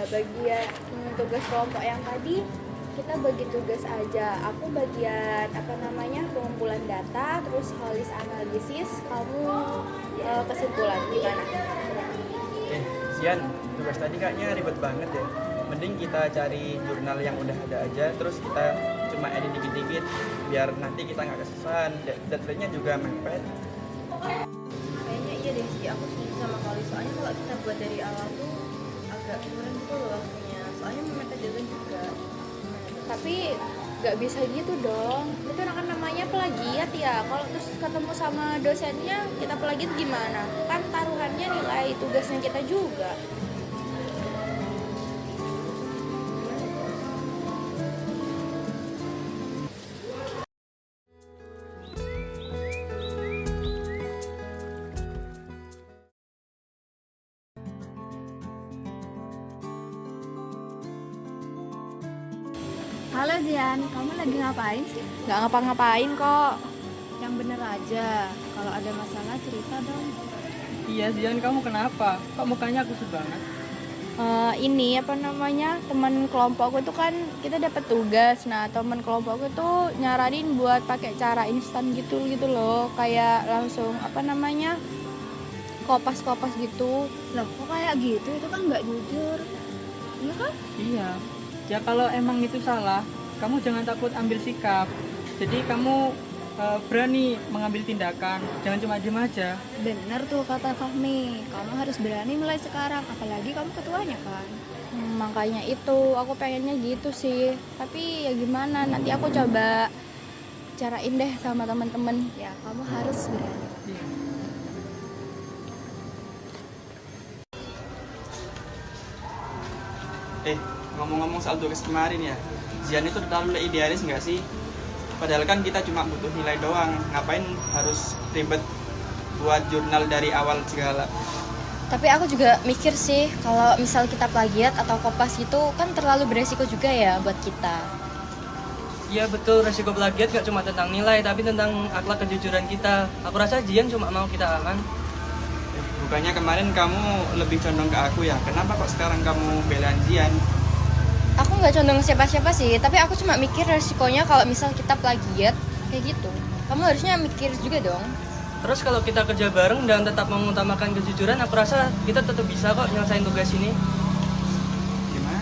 bagian tugas kelompok yang tadi kita bagi tugas aja. Aku bagian pengumpulan data, terus holis analisis, kamu kesimpulan gimana? Zian, tugas tadi kayaknya ribet banget ya. Mending kita cari jurnal yang udah ada aja, terus kita cuma edit dikit-dikit biar nanti kita nggak kesusahan. Deadline-nya juga mepet. Kayaknya iya deh sih, aku setuju sama Kali. Soalnya kalau kita buat dari awal tuh agak kurang gitu loh waktunya. Soalnya mepet deadline juga. Tapi nggak bisa gitu dong, itu kan namanya plagiat ya. Kalau terus ketemu sama dosennya kita plagiat gimana? Kan taruhannya nilai tugasnya kita juga. Halo Zian, kamu lagi ngapain sih? Nggak ngapa-ngapain kok. Yang bener aja, kalau ada masalah cerita dong. Iya Zian, kamu kenapa? Kok mukanya kusut banget? Teman kelompokku tuh kan kita dapat tugas. Nah, teman kelompokku tuh nyaranin buat pakai cara instan gitu loh, kayak langsung kopas-kopas gitu. Loh, kok kayak gitu? Itu kan nggak jujur. Iya kan? Iya. Ya kalau emang itu salah, kamu jangan takut ambil sikap. Jadi kamu berani mengambil tindakan, jangan cuma diem aja. Bener tuh kata Fahmi, kamu harus berani mulai sekarang, apalagi kamu ketuanya kan. Makanya itu aku pengennya gitu sih. Tapi ya gimana? Nanti aku coba carain deh sama teman-teman. Ya, kamu harus berani. Ngomong-ngomong soal tugas kemarin ya, Zian itu terlalu idealis nggak sih? Padahal kan kita cuma butuh nilai doang, ngapain harus ribet buat jurnal dari awal segala. Tapi aku juga mikir sih, kalau misal kita plagiat atau kopas gitu kan terlalu beresiko juga ya buat kita. Iya betul, resiko plagiat gak cuma tentang nilai, tapi tentang akhlak kejujuran kita. Aku rasa Zian cuma mau kita aman. Bukannya kemarin kamu lebih condong ke aku ya, kenapa kok sekarang kamu belain Zian? Aku nggak condong siapa-siapa sih, tapi aku cuma mikir resikonya kalau misal kita plagiat kayak gitu. Kamu harusnya mikir juga dong. Terus kalau kita kerja bareng dan tetap mengutamakan kejujuran, aku rasa kita tetap bisa kok nyelesain tugas ini. Gimana?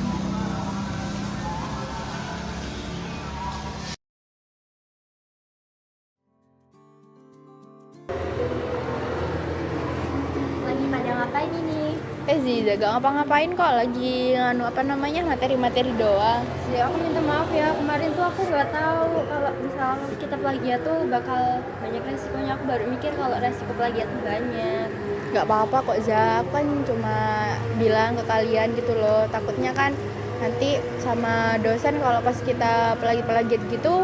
Lagi pada ngapain ini? Zida gak ngapa-ngapain kok, lagi materi-materi doang. Ya aku minta maaf ya, kemarin tuh aku nggak tahu kalau misal kita plagiat tuh bakal banyak resikonya. Aku baru mikir kalau resiko plagiat tuh banyak. Gak apa-apa kok Za, aku kan cuma bilang ke kalian gitu loh. Takutnya kan nanti sama dosen kalau pas kita plagiat gitu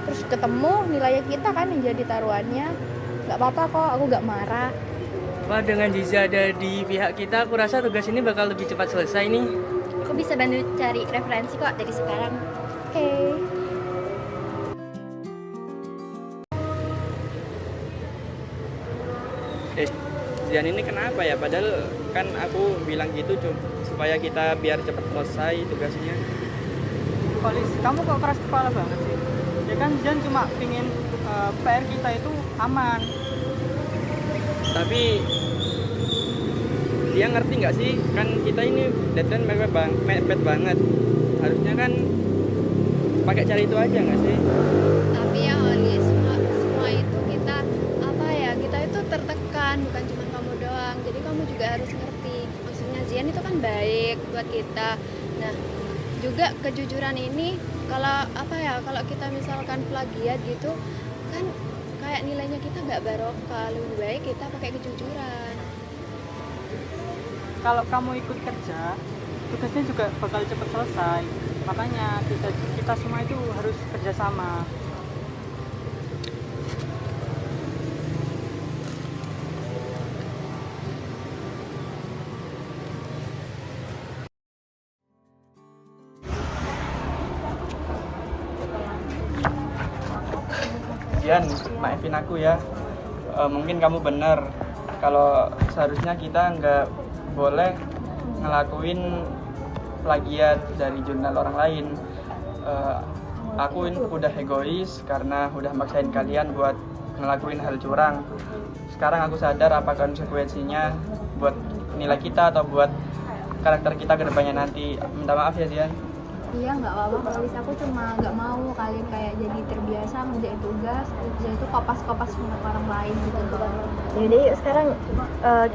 terus ketemu nilainya kita kan yang jadi taruhannya. Gak apa-apa kok, aku gak marah. Wah, dengan Ziza ada di pihak kita, aku rasa tugas ini bakal lebih cepat selesai nih. Aku bisa bantu cari referensi kok dari sekarang. Oke. Zian ini kenapa ya? Padahal kan aku bilang gitu supaya kita biar cepat selesai tugasnya. Polis, kamu kok keras kepala banget sih? Ya kan Zian cuma pingin PR kita itu aman. Tapi dia ngerti nggak sih? Kan kita ini deadline mepet banget. Harusnya kan pakai cara itu aja nggak sih? Tapi ya Oli, semua itu kita itu tertekan, bukan cuma kamu doang. Jadi kamu juga harus ngerti. Maksudnya Zian itu kan baik buat kita. Nah, juga kejujuran ini kalau kita misalkan plagiat gitu kan kayak nilainya kita nggak barokah. Lebih baik kita pakai kejujuran. Kalau kamu ikut kerja, tugasnya juga bakal cepat selesai. Makanya kita semua itu harus kerjasama. Zian, maafin aku ya. Mungkin kamu benar. Kalau seharusnya kita nggak boleh ngelakuin plagiat dari jurnal orang lain. Aku udah egois karena udah maksain kalian buat ngelakuin hal curang. Sekarang aku sadar apa konsekuensinya buat nilai kita atau buat karakter kita ke depannya nanti. Minta maaf ya Zian. Iya nggak apa-apa Kalis, aku cuma nggak mau kalian kayak jadi terbiasa ngerjain tugas kerja itu kopas-kopas sama orang lain gitu. Yaudah yuk sekarang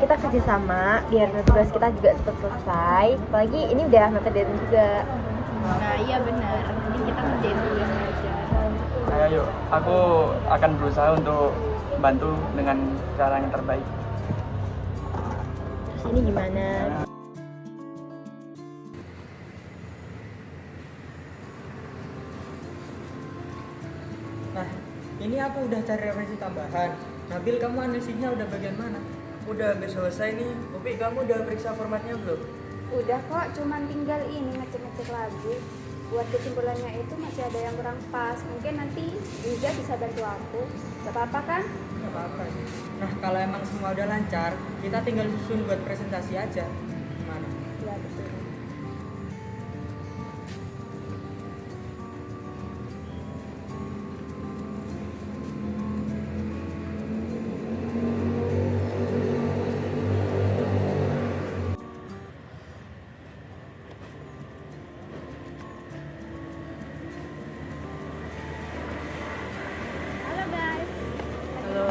kita kerjasama biar tugas kita juga cepat selesai. Apalagi ini udah mepet deadline juga. Nah iya benar, nanti kita ngerjain tugas aja. Ayo yuk, aku akan berusaha untuk bantu dengan cara yang terbaik. Terus ini gimana? Nah, ini aku udah cari referensi tambahan. Nabil, kamu analisisnya udah bagian mana? Udah hampir selesai nih. Upi, kamu udah periksa formatnya belum? Udah kok, cuman tinggal ini ngecek-ngecek lagi. Buat kesimpulannya itu masih ada yang kurang pas. Mungkin nanti juga bisa bantu aku. Gak apa-apa kan? Gak apa-apa. Nah, kalau emang semua udah lancar, kita tinggal susun buat presentasi aja. Gimana? Ya betul. Halo guys. Halo.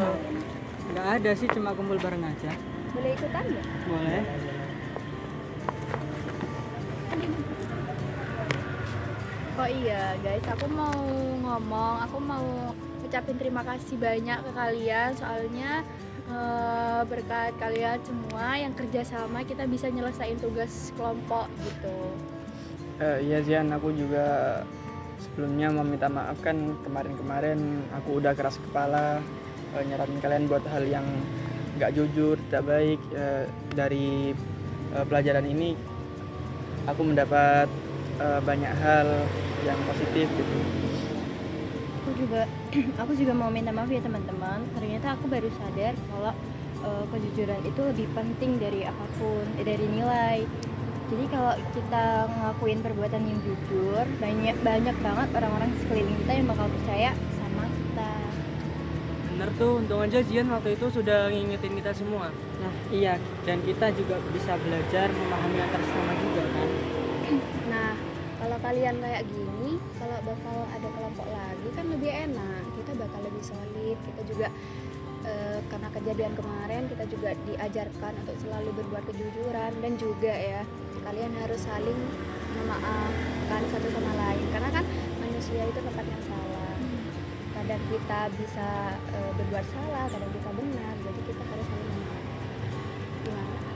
Nggak ada sih, cuma kumpul bareng aja. Boleh ikutan nggak? Boleh. Oh iya guys, aku mau ucapin terima kasih banyak ke kalian soalnya berkat kalian semua yang kerja sama kita bisa nyelesain tugas kelompok gitu. Iya Zian, aku juga sebelumnya mau minta maaf kan kemarin-kemarin aku udah keras kepala nyaranin kalian buat hal yang nggak jujur, tidak baik. Dari pelajaran ini aku mendapat banyak hal yang positif gitu. Aku juga mau minta maaf ya teman-teman. Ternyata aku baru sadar kalau kejujuran itu lebih penting dari apapun, dari nilai. Jadi kalau kita ngelakuin perbuatan yang jujur, banyak banget orang-orang di sekeliling kita yang bakal percaya sama kita. Bener tuh, untung aja Zian waktu itu sudah ngingetin kita semua. Nah, iya. Dan kita juga bisa belajar memahami antar sesama juga kan. Nah, kalau kalian kayak gini, kalau bakal ada kelompok lagi kan lebih enak. Kita bakal lebih solid. Kita juga karena kejadian kemarin kita juga diajarkan untuk selalu berbuat kejujuran dan juga ya kalian harus saling memaafkan satu sama lain karena kan manusia itu tempatnya salah. Kadang kita bisa berbuat salah, kadang kita benar. Jadi kita harus saling memaafkan. Gimana?